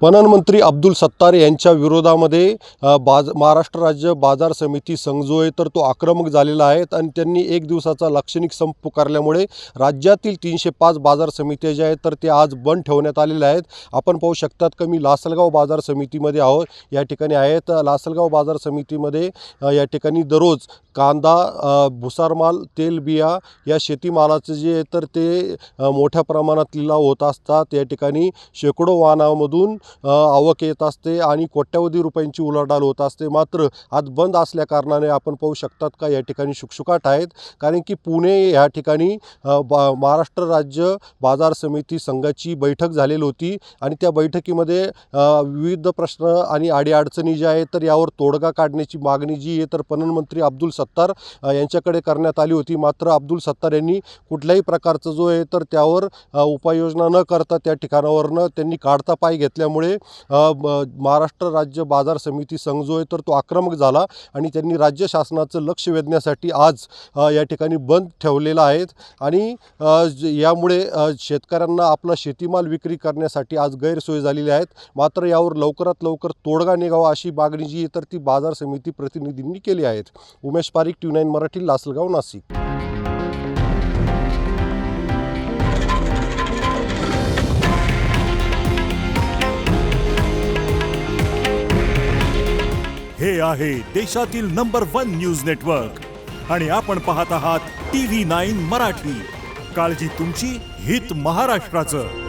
पणन मंत्री अब्दुल सत्तार यांच्या विरोधामध्ये महाराष्ट्र राज्य बाजार समिती संघ जो आहे तर तो आक्रमक झालेला आहे आणि त्यांनी एक दिवसाचा लाक्षणिक संप पुकारल्यामुळे राज्यातील 305 बाजार समित्या ज्या आहेत तर ते आज बंद ठेवण्यात आलेल्या आहेत। आपण पाहू शकतात की मी लासलगाव बाजार समितीमध्ये आहोत, या ठिकाणी आहेत। लासलगाव बाजार समितीमध्ये या ठिकाणी दररोज कांदा, भुसारमाल, तेलबिया या शेतीमालाचे जे आहे तर ते मोठ्या प्रमाणात लिलाव होत असतात। या ठिकाणी शेकडो वाहनांमधून आवक येत असते आणि कोट्यवधी रुपयांची उलाढाल होत असते। मात्र आज बंद असल्या कारणाने आपण पाहू शकतात का या ठिकाणी शुकशुकाट आहेत, कारण की पुणे या ठिकाणी महाराष्ट्र राज्य बाजार समिती संघाची बैठक झालेली होती आणि त्या बैठकीमध्ये विविध प्रश्न आणि अडीअडचणी ज्या आहेत तर यावर तोडगा काढण्याची मागणी जी आहे तर पणन मंत्री अब्दुल सत्तार यांच्याकडे करण्यात आली होती। मात्र अब्दुल सत्तार यांनी कुठल्याही प्रकारचं जो आहे तर त्यावर उपाययोजना न करता त्या ठिकाणावरनं त्यांनी काढता पाय घेतल्यामुळे महाराष्ट्र राज्य बाजार समिती संघ जो आहे तर तो आक्रमक झाला आणि त्यांनी राज्य शासनाचं लक्ष वेधण्यासाठी आज या ठिकाणी बंद ठेवलेला आहे आणि यामुळे शेतकऱ्यांना आपला शेतीमाल विक्री करण्यासाठी आज गैरसोय झालेली आहेत। मात्र यावर लवकरात लवकर तोडगा निघावा अशी मागणी जी तर ती बाजार समिती प्रतिनिधींनी केली आहे। उमेश पारिक, TV9 मराठी, लासलगाव, नाशिक। हे आहे देशातील नंबर 1 न्यूज नेटवर्क आणि आपण पाहत आहात TV9 मराठी। काळजी तुमची, हित महाराष्ट्राचं।